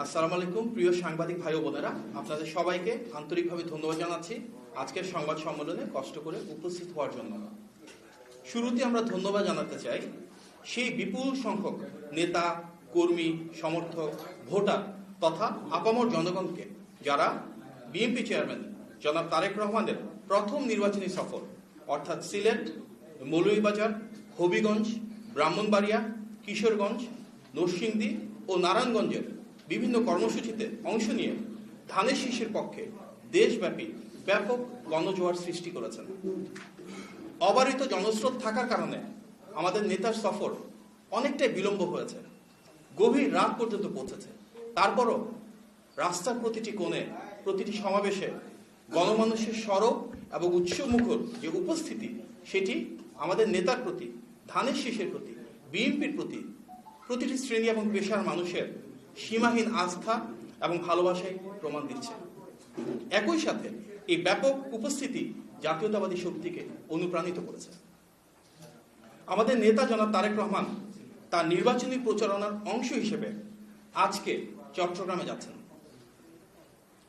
আসসালামু আলাইকুম প্রিয় সাংবাদিক ভাই ও বোনেরা, আপনাদের সবাইকে আন্তরিকভাবে ধন্যবাদ জানাচ্ছি আজকের সংবাদ সম্মেলনে কষ্ট করে উপস্থিত হওয়ার জন্য। শুরুতে আমরা ধন্যবাদ জানাতে চাই সেই বিপুল সংখ্যক নেতা, কর্মী, সমর্থক, ভোটার তথা আপামর জনগণকে যারা বিএনপি চেয়ারম্যান জনাব তারেক রহমানের প্রথম নির্বাচনী সফর অর্থাৎ সিলেট, মৌলভীবাজার, হবিগঞ্জ, ব্রাহ্মণবাড়িয়া, কিশোরগঞ্জ, নরসিংদী ও নারায়ণগঞ্জের বিভিন্ন কর্মসূচিতে অংশ নিয়ে ধানের শীষের পক্ষে দেশব্যাপী ব্যাপক গণজোয়ার সৃষ্টি করেছেন। অবারিত জনস্রোত থাকার কারণে আমাদের নেতার সফর অনেকটাই বিলম্ব হয়েছে, গভীর রাত পর্যন্ত পৌঁছেছে। তারপরও রাস্তার প্রতিটি কোণে, প্রতিটি সমাবেশে গণমানুষের সরব এবং উৎসমুখর যে উপস্থিতি, সেটি আমাদের নেতার প্রতি, ধানের শীষের প্রতি, বিএনপির প্রতি প্রতিটি শ্রেণী এবং পেশার মানুষের সীমাহীন আস্থা এবং ভালোবাসায় প্রমাণ দিচ্ছে। একই সাথে এই ব্যাপক উপস্থিতি জাতীয়তাবাদী শক্তিকে অনুপ্রাণিত করেছে। আমাদের নেতা জনাব তারেক রহমান তার নির্বাচনী প্রচারণার অংশ হিসেবে আজকে চট্টগ্রামে যাচ্ছেন।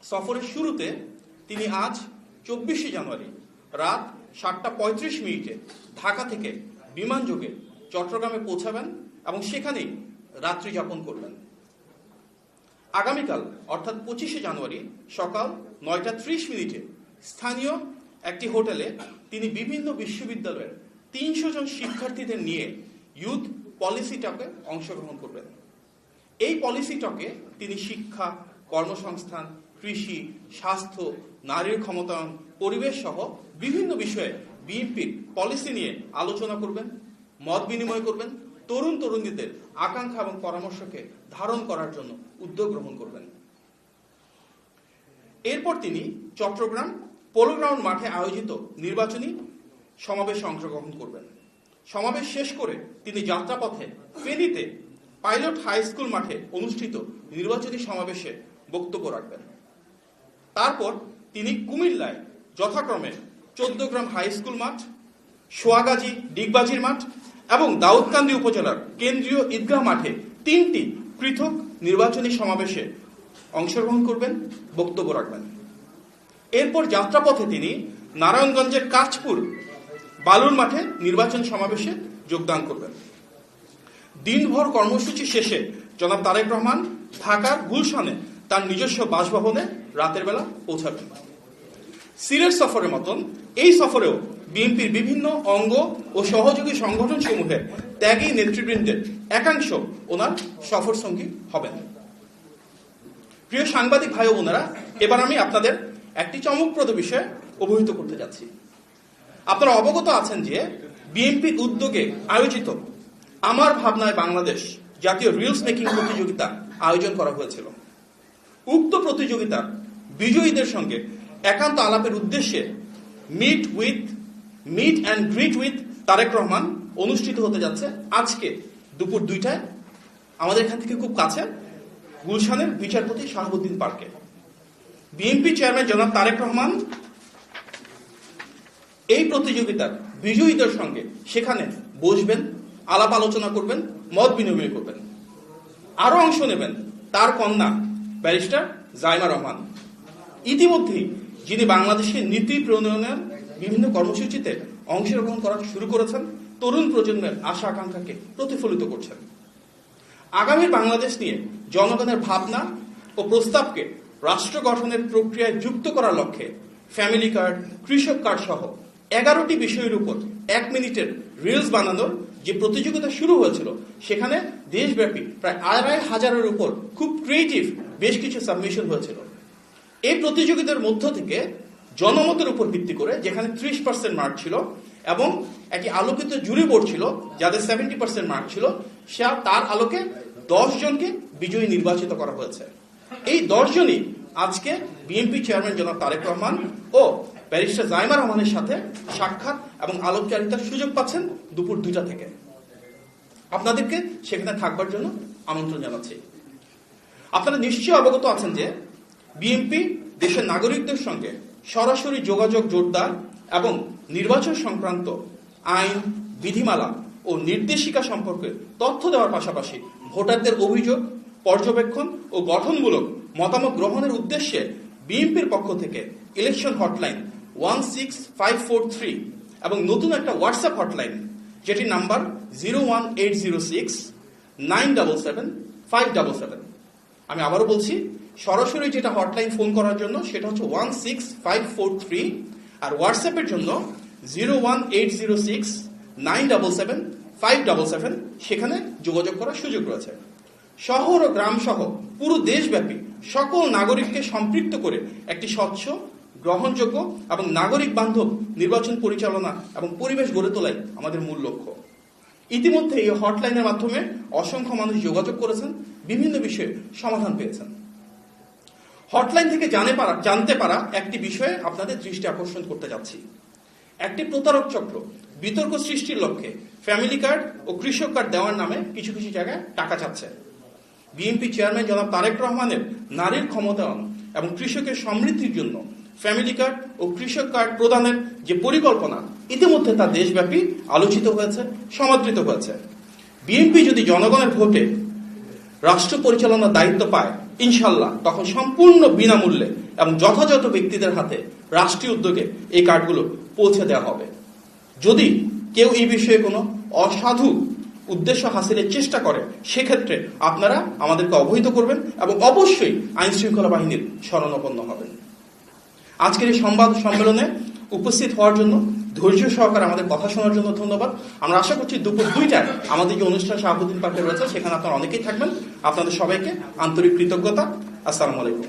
সফরের শুরুতে তিনি আজ 24শে জানুয়ারি রাত 7:35 ঢাকা থেকে বিমানযোগে চট্টগ্রামে পৌঁছাবেন এবং সেখানেই রাত্রি যাপন করবেন। আগামীকাল অর্থাৎ 25শে জানুয়ারি সকাল 9:30 স্থানীয় একটি হোটেলে তিনি বিভিন্ন বিশ্ববিদ্যালয়ের 300 জন শিক্ষার্থীদের নিয়ে ইউথ পলিসি টকে অংশগ্রহণ করবেন। এই পলিসি টকে তিনি শিক্ষা, কর্মসংস্থান, কৃষি, স্বাস্থ্য, নারীর ক্ষমতায়ন, পরিবেশ সহ বিভিন্ন বিষয়ে বিএনপির পলিসি নিয়ে আলোচনা করবেন, মত বিনিময় করবেন, তরুণ তরুণীদের আকাঙ্ক্ষা এবং পরামর্শকে ধারণ করার জন্য উদ্যোগ গ্রহণ করবেন। এরপর তিনি চট্টগ্রাম পোলো গ্রাউন্ড মাঠে আয়োজিত নির্বাচনী সমাবেশে অংশগ্রহণ করবেন। সমাবেশ শেষ করে তিনি যাত্রাপথে ফেনীতে পাইলট হাই স্কুল মাঠে অনুষ্ঠিত নির্বাচনী সমাবেশে বক্তব্য রাখবেন। তারপর তিনি কুমিল্লায় যথাক্রমে 14 গ্রাম হাই স্কুল মাঠ, সোয়াগাজী ডিগবাজির মাঠ এবং দাউদকান্দি উপজেলার কেন্দ্রীয় ঈদগাহ মাঠে 3টি পৃথক নির্বাচনী সমাবেশে অংশগ্রহণ করবেন, বক্তব্য রাখবেন। এরপর যাত্রাপথে তিনি নারায়ণগঞ্জের কাঁচপুর বালুর মাঠে নির্বাচন সমাবেশে যোগদান করবেন। দিনভর কর্মসূচি শেষে জনাব তারেক রহমান ঢাকার গুলশানে তার নিজস্ব বাসভবনে রাতের বেলা পৌঁছাবেন। সিলেট সফরের মতন এই সফরেও বিএনপির বিভিন্ন অঙ্গ ও সহযোগী সংগঠন সমূহের ত্যাগী নেতৃবৃন্দের একাংশ ওনার সফর সঙ্গী হবেন। প্রিয় সাংবাদিক ভাই ও বোনেরা, এবার আমি আপনাদের একটি চমকপ্রদ বিষয়ে অবহিত করতে যাচ্ছি। আপনারা অবগত আছেন যে বিএনপির উদ্যোগে আয়োজিত আমার ভাবনায় বাংলাদেশ জাতীয় রিলস মেকিং প্রতিযোগিতা আয়োজন করা হয়েছিল। উক্ত প্রতিযোগিতার বিজয়ীদের সঙ্গে একান্ত আলাপের উদ্দেশ্যে meet and greet with Tarique Rahman অনুষ্ঠিত হতে যাচ্ছে আজকে দুপুর 2টায় আমাদের এখান থেকে খুব কাছে গুলশানের বিচারপতি শাহাবুদ্দিন পার্কে। বিএনপি চেয়ারম্যান জনাব তারেক রহমান এই প্রতিযোগিতার বিজয়ীদের সঙ্গে সেখানে বসবেন, আলাপ আলোচনা করবেন, মত বিনিময় করবেন। আরো অংশ নেবেন তার কন্যা ব্যারিস্টার জাইমা রহমান। ইতিমধ্যেই যিনি বাংলাদেশের নীতি প্রণয়নের বিভিন্ন কর্মসূচিতে অংশগ্রহণ করা শুরু করেছেন, তরুণ প্রজন্মের আশা আকাঙ্ক্ষাকে প্রতিফলিত করছেন। আগামীর বাংলাদেশ নিয়ে জনগণের ভাবনা ও প্রস্তাবকে রাষ্ট্র গঠনের প্রক্রিয়ায় যুক্ত করার লক্ষ্যে ফ্যামিলি কার্ড, কৃষক কার্ড সহ 11টি বিষয়ের উপর 1 মিনিটের রিলস বানানোর যে প্রতিযোগিতা শুরু হয়েছিল, সেখানে দেশব্যাপী প্রায় 2500-এর উপর খুব ক্রিয়েটিভ বেশ কিছু সাবমিশন হয়েছিল। এই প্রতিযোগিতার মধ্য থেকে জনমতের উপর ভিত্তি করে, যেখানে 30% মার্ক ছিল এবং একটি আলোকিত জুরি বোর্ড ছিল যাদের 70% মার্ক ছিল, তার আলোকে 10 জনকে বিজয়ী নির্বাচিত করা হয়েছে। এই 10 জনই আজকে বিএনপি চেয়ারম্যান জনাব তারেক রহমান ও ব্যারিস্টার জাইমা রহমানের সাথে সাক্ষাৎ এবং আলোকচারিতার সুযোগ পাচ্ছেন দুপুর 2টা থেকে। আপনাদেরকে সেখানে থাকবার জন্য আমন্ত্রণ জানাচ্ছি। আপনারা নিশ্চয়ই অবগত আছেন যে বিএনপি দেশের নাগরিকদের সঙ্গে সরাসরি যোগাযোগ জোরদার এবং নির্বাচন সংক্রান্ত আইন, বিধিমালা ও নির্দেশিকা সম্পর্কে তথ্য দেওয়ার পাশাপাশি ভোটারদের অভিযোগ পর্যবেক্ষণ ও গঠনমূলক মতামত গ্রহণের উদ্দেশ্যে বিএনপির পক্ষ থেকে ইলেকশন হটলাইন 16543 এবং নতুন একটা হোয়াটসঅ্যাপ হটলাইন যেটি নাম্বার 01806-977-577। আমি আবারও বলছি, সরাসরি যেটা হটলাইন ফোন করার জন্য সেটা হচ্ছে 16543, আর হোয়াটসঅ্যাপের জন্য 01806-977-577, সেখানে যোগাযোগ করার সুযোগ রয়েছে। শহর ও গ্রাম সহ পুরো দেশব্যাপী সকল নাগরিককে সম্পৃক্ত করে একটি স্বচ্ছ, গ্রহণযোগ্য এবং নাগরিক বান্ধব নির্বাচন পরিচালনা এবং পরিবেশ গড়ে তোলাই আমাদের মূল লক্ষ্য। ইতিমধ্যে এই হটলাইনের মাধ্যমে অসংখ্য মানুষ যোগাযোগ করেছেন, বিভিন্ন বিষয়ে সমাধান পেয়েছেন। হটলাইন থেকে জানতে পারা একটি বিষয়ে আপনাদের দৃষ্টি আকর্ষণ করতে যাচ্ছি। একটি প্রতারক চক্র বিতর্ক সৃষ্টির লক্ষ্যে ফ্যামিলি কার্ড ও কৃষক কার্ড দেওয়ার নামে কিছু কিছু জায়গায় টাকা চাচ্ছে। বিএনপি চেয়ারম্যান জনাব তারেক রহমানের নারীর ক্ষমতায়ন এবং কৃষকের সমৃদ্ধির জন্য ফ্যামিলি কার্ড ও কৃষক কার্ড প্রদানের যে পরিকল্পনা, ইতিমধ্যে তা দেশব্যাপী আলোচিত হয়েছে, সমাদৃত হয়েছে। বিএনপি যদি জনগণের ভোটে রাষ্ট্র পরিচালনার দায়িত্ব পায়, ইনশাল্লাহ তখন সম্পূর্ণ বিনামূল্যে এবং যথাযথ ব্যক্তিদের হাতে রাষ্ট্রীয় উদ্যোগে এই কার্ডগুলো পৌঁছে দেওয়া হবে। যদি কেউ এই বিষয়ে কোনো অসাধু উদ্দেশ্য হাসিলের চেষ্টা করে, সেক্ষেত্রে আপনারা আমাদেরকে অবহিত করবেন এবং অবশ্যই আইন শৃঙ্খলা বাহিনীর শরণাপন্ন হবেন। আজকের এই সংবাদ সম্মেলনে উপস্থিত হওয়ার জন্য, ধৈর্য সহকারে আমাদের কথা শোনার জন্য ধন্যবাদ। আমরা আশা করছি দুপুর 2টায় আমাদের যে অনুষ্ঠান শাহাবুদ্দিন পার্কে রয়েছে, সেখানে আপনারা অনেকেই থাকবেন। আপনাদের সবাইকে আন্তরিক কৃতজ্ঞতা। আসসালামু আলাইকুম।